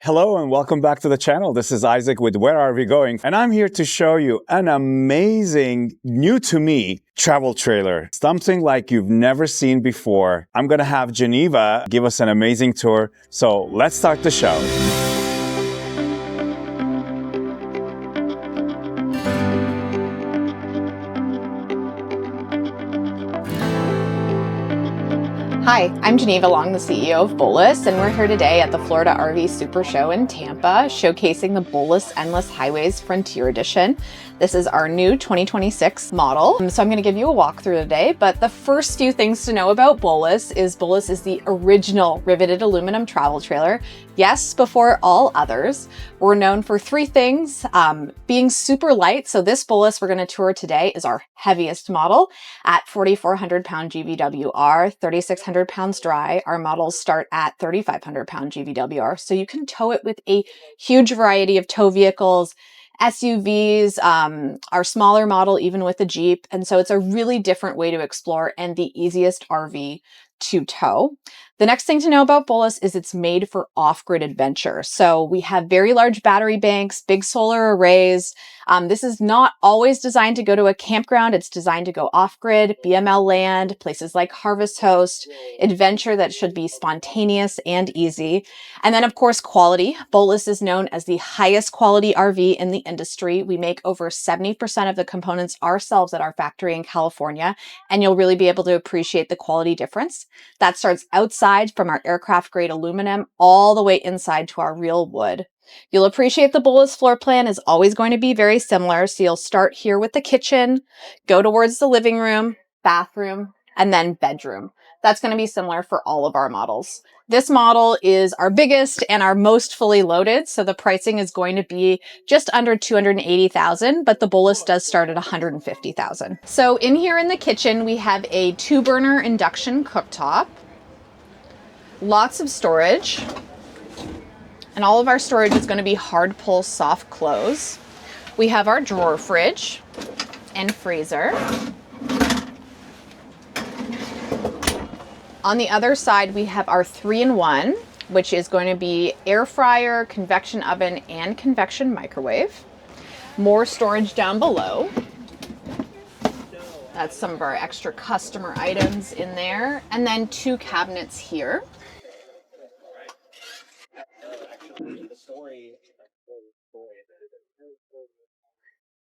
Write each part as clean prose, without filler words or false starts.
Hello and welcome back to the channel. This is Isaac with Where Are We Going? And I'm here to show you an amazing, new to me, travel trailer. Something like you've never seen before. I'm gonna have Geneva give us an amazing tour. So let's start the show. Hi, I'm Geneva Long, the CEO of Bowlus, and we're here today at the Florida RV Super Show in Tampa, showcasing the Bowlus Endless Highways Frontier Edition. This is our new 2026 model. So I'm going to give you a walkthrough today, but the first few things to know about Bowlus is the original riveted aluminum travel trailer. Yes, before all others. We're known for three things, being super light. So this Bowlus we're going to tour today is our heaviest model at 4,400 pound GVWR, 3,600 pounds dry. Our models start at 3,500 pound GVWR. So you can tow it with a huge variety of tow vehicles, SUVs, our smaller model, even with a Jeep. And so it's a really different way to explore and the easiest RV to tow. The next thing to know about Bowlus is it's made for off-grid adventure. So we have very large battery banks, big solar arrays. This is not always designed to go to a campground. It's designed to go off-grid, BML land, places like Harvest Host, adventure that should be spontaneous and easy. And then of course, quality. Bowlus is known as the highest quality RV in the industry. We make over 70% of the components ourselves at our factory in California, and you'll really be able to appreciate the quality difference. That starts outside from our aircraft grade aluminum all the way inside to our real wood. You'll appreciate the Bowlus floor plan is always going to be very similar. So you'll start here with the kitchen, go towards the living room, bathroom, and then bedroom. That's going to be similar for all of our models. This model is our biggest and our most fully loaded. So the pricing is going to be just under $280,000, but the Bowlus does start at $150,000. So in here in the kitchen, we have a 2-burner induction cooktop, lots of storage. And all of our storage is going to be hard pull, soft close. We have our drawer fridge and freezer. On the other side, we have our 3-in-1, which is going to be air fryer, convection oven, and convection microwave. More storage down below. That's some of our extra customer items in there. And then 2 cabinets here.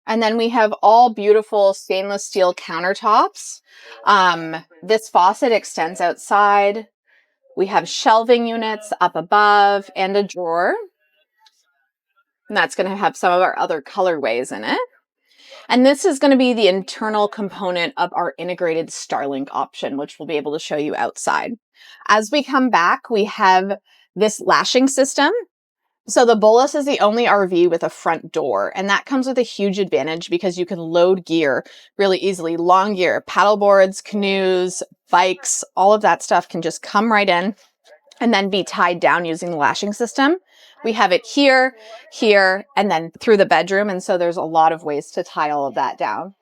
And then we have all beautiful stainless steel countertops. This faucet extends outside. We have shelving units up above and a drawer. And that's going to have some of our other colorways in it. And this is going to be the internal component of our integrated Starlink option, which we'll be able to show you outside. As we come back, we have this lashing system. So the Bowlus is the only RV with a front door, and that comes with a huge advantage because you can load gear really easily. Long gear, paddle boards, canoes, bikes, all of that stuff can just come right in and then be tied down using the lashing system. We have it here, here, and then through the bedroom, and so there's a lot of ways to tie all of that down.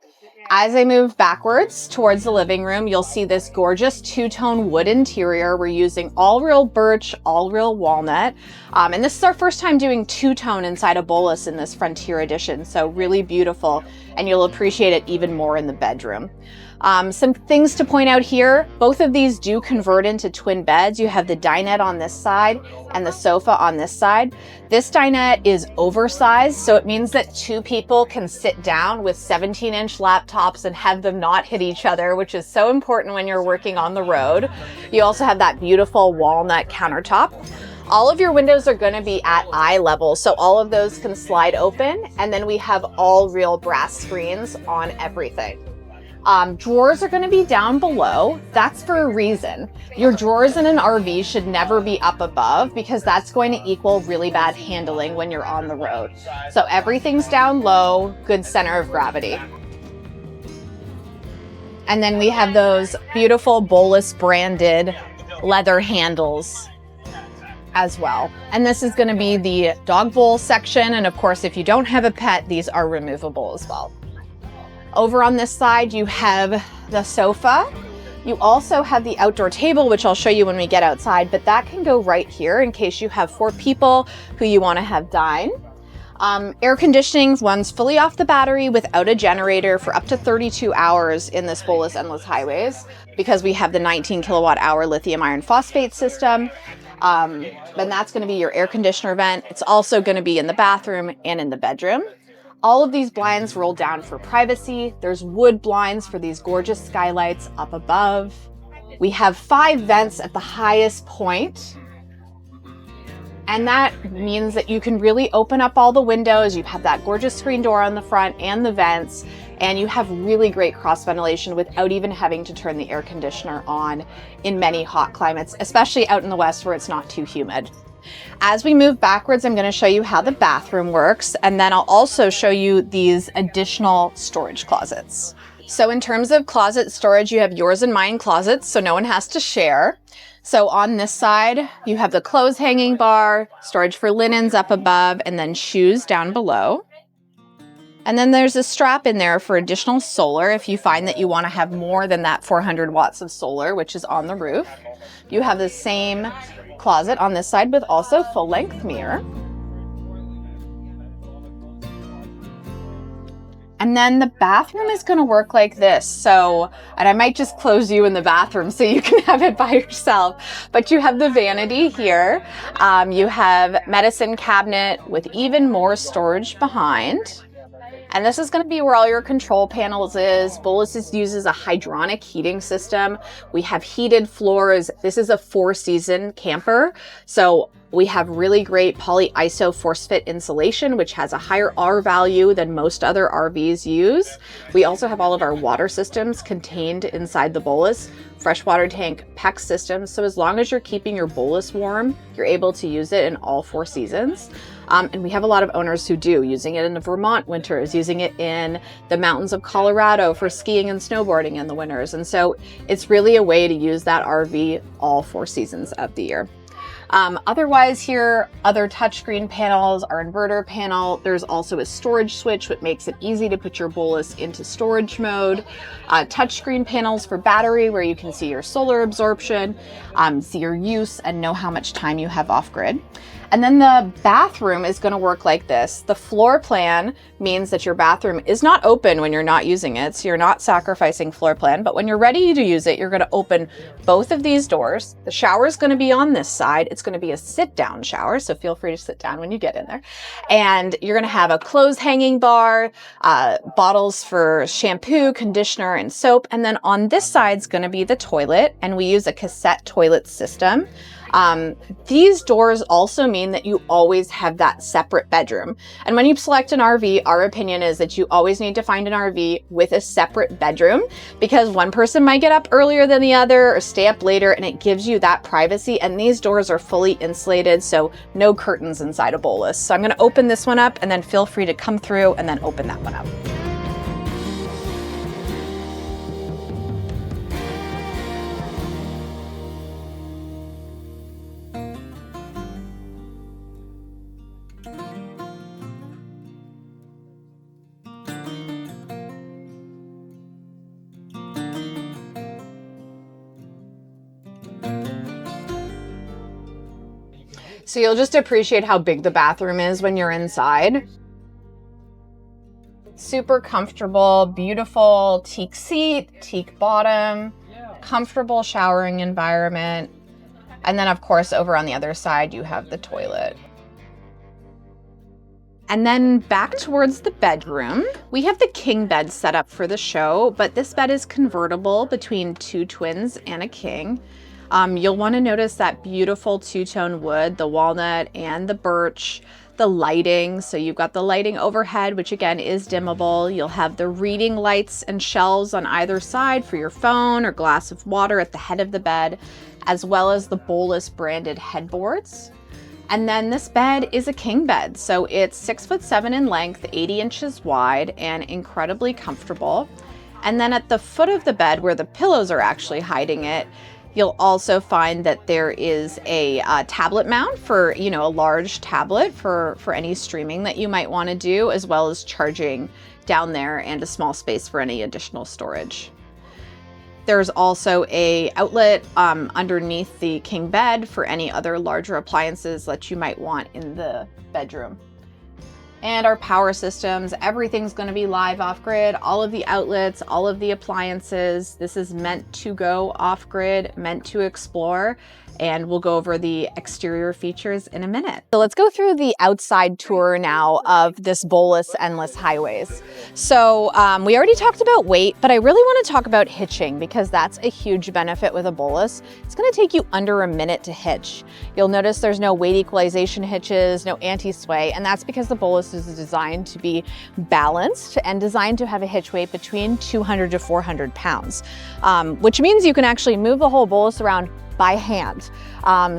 As I move backwards towards the living room, you'll see this gorgeous 2-tone wood interior. We're using all real birch, all real walnut. And this is our first time doing 2-tone inside a Bowlus in this Frontier Edition. So really beautiful, and you'll appreciate it even more in the bedroom. Some things to point out here, both of these do convert into twin beds. You have the dinette on this side and the sofa on this side. This dinette is oversized, so it means that 2 people can sit down with 17-inch laptops and have them not hit each other, which is so important when you're working on the road. You also have that beautiful walnut countertop. All of your windows are going to be at eye level, so all of those can slide open, and then we have all real brass screens on everything. Drawers are going to be down below. That's for a reason. Your drawers in an RV should never be up above because that's going to equal really bad handling when you're on the road. So everything's down low, good center of gravity. And then we have those beautiful Bowlus branded leather handles as well. And this is going to be the dog bowl section. And of course, if you don't have a pet, these are removable as well. Over on this side, you have the sofa. You also have the outdoor table, which I'll show you when we get outside, but that can go right here in case you have 4 people who you want to have dine. Air conditioning runs fully off the battery without a generator for up to 32 hours in this Bowlus Endless Highways because we have the 19 kilowatt hour lithium iron phosphate system. And that's going to be your air conditioner vent. It's also going to be in the bathroom and in the bedroom. All of these blinds roll down for privacy. There's wood blinds for these gorgeous skylights up above. We have 5 vents at the highest point. And that means that you can really open up all the windows. You have that gorgeous screen door on the front and the vents, and you have really great cross ventilation without even having to turn the air conditioner on in many hot climates, especially out in the West where it's not too humid. As we move backwards, I'm going to show you how the bathroom works, and then I'll also show you these additional storage closets. So in terms of closet storage, you have yours and mine closets, so no one has to share. So on this side, you have the clothes hanging bar, storage for linens up above, and then shoes down below. And then there's a strap in there for additional solar if you find that you want to have more than that 400 watts of solar, which is on the roof. You have the same closet on this side with also full-length mirror. And then the bathroom is going to work like this. So, and I might just close you in the bathroom so you can have it by yourself. But you have the vanity here. You have medicine cabinet with even more storage behind. And this is going to be where all your control panels is. Bowlus uses a hydronic heating system. We have heated floors. This is a 4-season camper. So we have really great polyiso force fit insulation, which has a higher R value than most other RVs use. We also have all of our water systems contained inside the Bowlus. Freshwater tank, PEX systems. So as long as you're keeping your Bowlus warm, you're able to use it in all 4 seasons. And we have a lot of owners who do, using it in the Vermont winters, using it in the mountains of Colorado for skiing and snowboarding in the winters. And so it's really a way to use that RV all 4 seasons of the year. Otherwise here, other touchscreen panels, our inverter panel. There's also a storage switch, which makes it easy to put your Bowlus into storage mode. Touchscreen panels for battery, where you can see your solar absorption, see your use, and know how much time you have off-grid. And then the bathroom is going to work like this. The floor plan means that your bathroom is not open when you're not using it, so you're not sacrificing floor plan. But when you're ready to use it, you're going to open both of these doors. The shower is going to be on this side. It's going to be a sit-down shower, so feel free to sit down when you get in there. And you're going to have a clothes hanging bar, bottles for shampoo, conditioner, and soap. And then on this side is going to be the toilet, and we use a cassette toilet system. These doors also mean that you always have that separate bedroom. And when you select an RV, our opinion is that you always need to find an RV with a separate bedroom, because one person might get up earlier than the other or stay up later, and it gives you that privacy. And these doors are fully insulated, so no curtains inside a Bowlus. So I'm going to open this one up, and then feel free to come through and then open that one up. So you'll just appreciate how big the bathroom is when you're inside. Super comfortable, beautiful teak seat, teak bottom, comfortable showering environment. And then of course, over on the other side, you have the toilet. And then back towards the bedroom, we have the king bed set up for the show, but this bed is convertible between 2 twins and a king. You'll want to notice that beautiful 2-tone wood, the walnut and the birch, the lighting. So you've got the lighting overhead, which again is dimmable. You'll have the reading lights and shelves on either side for your phone or glass of water at the head of the bed, as well as the Bowlus branded headboards. And then this bed is a king bed. So it's 6'7" in length, 80 inches wide, and incredibly comfortable. And then at the foot of the bed, where the pillows are actually hiding it, you'll also find that there is a tablet mount for, a large tablet for any streaming that you might want to do, as well as charging down there, and a small space for any additional storage. There's also a outlet underneath the king bed for any other larger appliances that you might want in the bedroom. And our power systems, everything's going to be live off-grid, all of the outlets, all of the appliances. This is meant to go off-grid, meant to explore, and we'll go over the exterior features in a minute. So let's go through the outside tour now of this Bowlus Endless Highways. So we already talked about weight, but I really want to talk about hitching because that's a huge benefit with a Bowlus. It's going to take you under a minute to hitch. You'll notice there's no weight equalization hitches, no anti-sway, and that's because the Bowlus is designed to be balanced and designed to have a hitch weight between 200 to 400 pounds, which means you can actually move the whole Bowlus around by hand.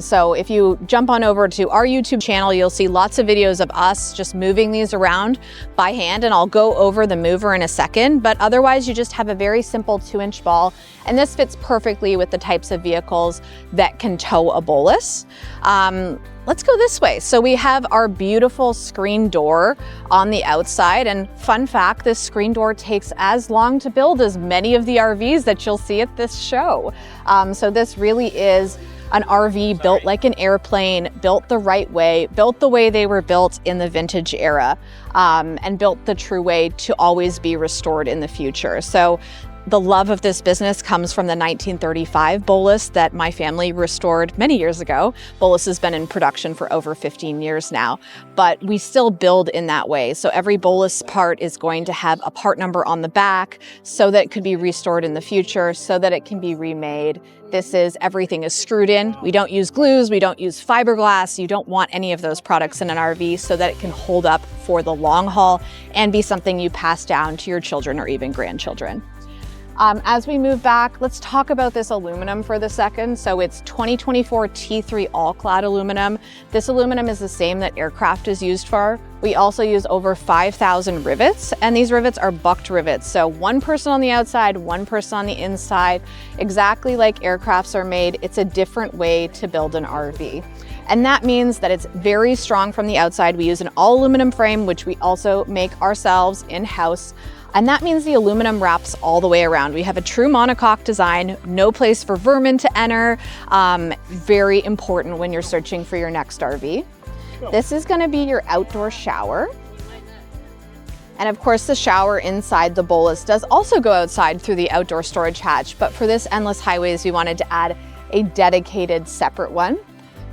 So if you jump on over to our YouTube channel, you'll see lots of videos of us just moving these around by hand, and I'll go over the mover in a second, but otherwise you just have a very simple 2-inch ball, and this fits perfectly with the types of vehicles that can tow a Bowlus. Let's go this way. So we have our beautiful screen door on the outside, and fun fact, this screen door takes as long to build as many of the RVs that you'll see at this show. So this really is an RV built like an airplane, built the right way, built the way they were built in the vintage era, and built the true way to always be restored in the future. So the love of this business comes from the 1935 Bowlus that my family restored many years ago. Bowlus has been in production for over 15 years now, but we still build in that way. So every Bowlus part is going to have a part number on the back so that it could be restored in the future, so that it can be remade. Everything is screwed in. We don't use glues, we don't use fiberglass. You don't want any of those products in an RV so that it can hold up for the long haul and be something you pass down to your children or even grandchildren. As we move back, let's talk about this aluminum for the second. So it's 2024 T3 all-clad aluminum. This aluminum is the same that aircraft is used for. We also use over 5,000 rivets, and these rivets are bucked rivets. So one person on the outside, one person on the inside, exactly like aircrafts are made. It's a different way to build an RV. And that means that it's very strong from the outside. We use an all aluminum frame, which we also make ourselves in-house. And that means the aluminum wraps all the way around. We have a true monocoque design, no place for vermin to enter. Very important when you're searching for your next RV. This is gonna be your outdoor shower. And of course, the shower inside the Bowlus does also go outside through the outdoor storage hatch, but for this Endless Highways, we wanted to add a dedicated separate one.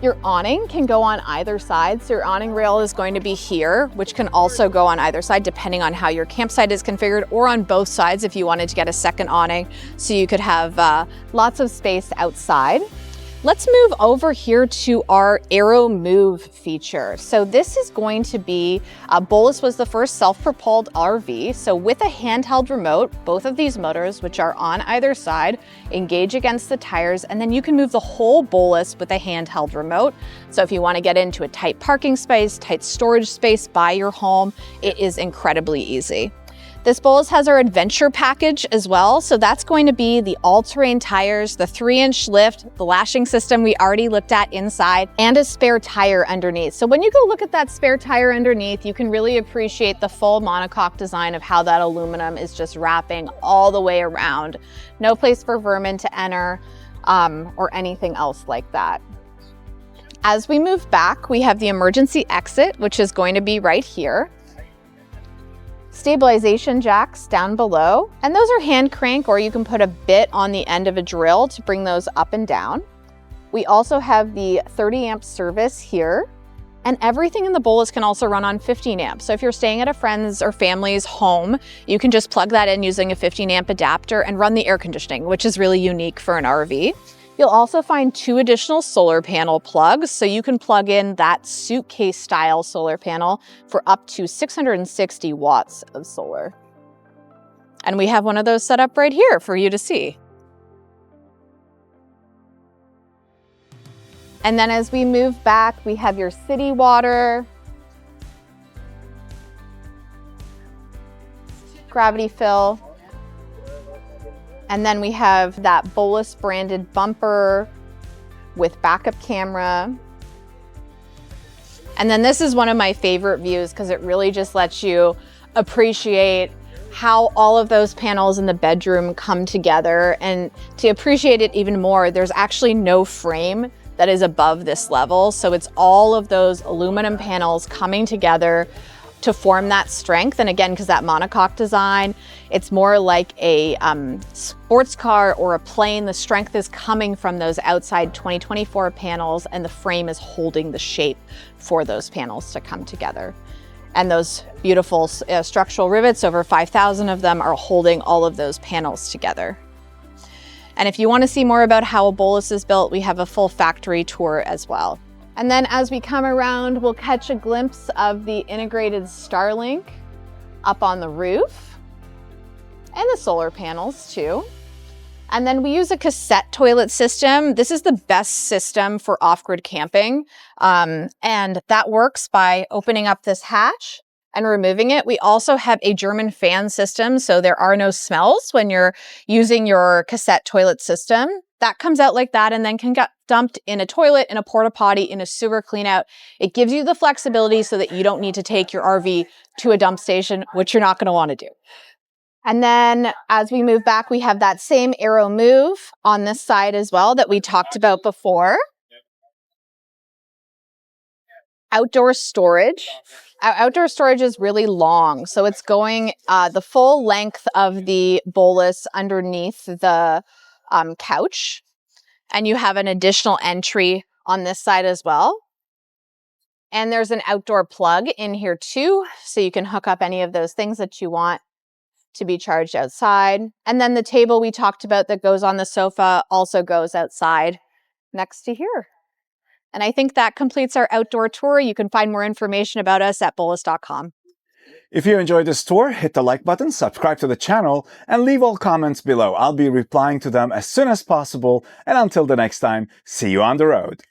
Your awning can go on either side. So your awning rail is going to be here, which can also go on either side depending on how your campsite is configured, or on both sides if you wanted to get a second awning so you could have lots of space outside. Let's move over here to our Aero Move feature. So this is going to be, Bowlus was the first self-propelled RV. So with a handheld remote, both of these motors, which are on either side, engage against the tires, and then you can move the whole Bowlus with a handheld remote. So if you want to get into a tight parking space, tight storage space by your home, it is incredibly easy. This Bowlus has our adventure package as well. So that's going to be the all-terrain tires, the 3-inch lift, the lashing system we already looked at inside, and a spare tire underneath. So when you go look at that spare tire underneath, you can really appreciate the full monocoque design of how that aluminum is just wrapping all the way around. No place for vermin to enter or anything else like that. As we move back, we have the emergency exit, which is going to be right here. Stabilization jacks down below, and those are hand crank, or you can put a bit on the end of a drill to bring those up and down. We also have the 30 amp service here, and everything in the Bowlus can also run on 15 amps. So if you're staying at a friend's or family's home, you can just plug that in using a 15 amp adapter and run the air conditioning, which is really unique for an RV. You'll also find 2 additional solar panel plugs, so you can plug in that suitcase style solar panel for up to 660 watts of solar. And we have one of those set up right here for you to see. And then as we move back, we have your city water, gravity fill, and then we have that Bowlus branded bumper with backup camera. And then this is one of my favorite views because it really just lets you appreciate how all of those panels in the bedroom come together. And to appreciate it even more, there's actually no frame that is above this level. So it's all of those aluminum panels coming together to form that strength. And again, because that monocoque design, it's more like a sports car or a plane. The strength is coming from those outside 2024 panels, and the frame is holding the shape for those panels to come together. And those beautiful structural rivets, over 5,000 of them, are holding all of those panels together. And if you want to see more about how a Bowlus is built, we have a full factory tour as well. And then as we come around, we'll catch a glimpse of the integrated Starlink up on the roof and the solar panels too. And then we use a cassette toilet system. This is the best system for off-grid camping. And that works by opening up this hatch and removing it. We also have a German fan system, so there are no smells when you're using your cassette toilet system. That comes out like that and then can get dumped in a toilet, in a porta potty, in a sewer clean out. It gives you the flexibility so that you don't need to take your RV to a dump station, which you're not going to want to do. And then as we move back, we have that same Aero Move on this side as well that we talked about before. Outdoor storage. Our outdoor storage is really long, so it's going the full length of the Bowlus underneath the couch, and you have an additional entry on this side as well. And there's an outdoor plug in here too, so you can hook up any of those things that you want to be charged outside. And then the table we talked about that goes on the sofa also goes outside next to here. And I think that completes our outdoor tour. You can find more information about us at bowlus.com. If you enjoyed this tour, hit the like button, subscribe to the channel, and leave all comments below. I'll be replying to them as soon as possible. And until the next time, see you on the road.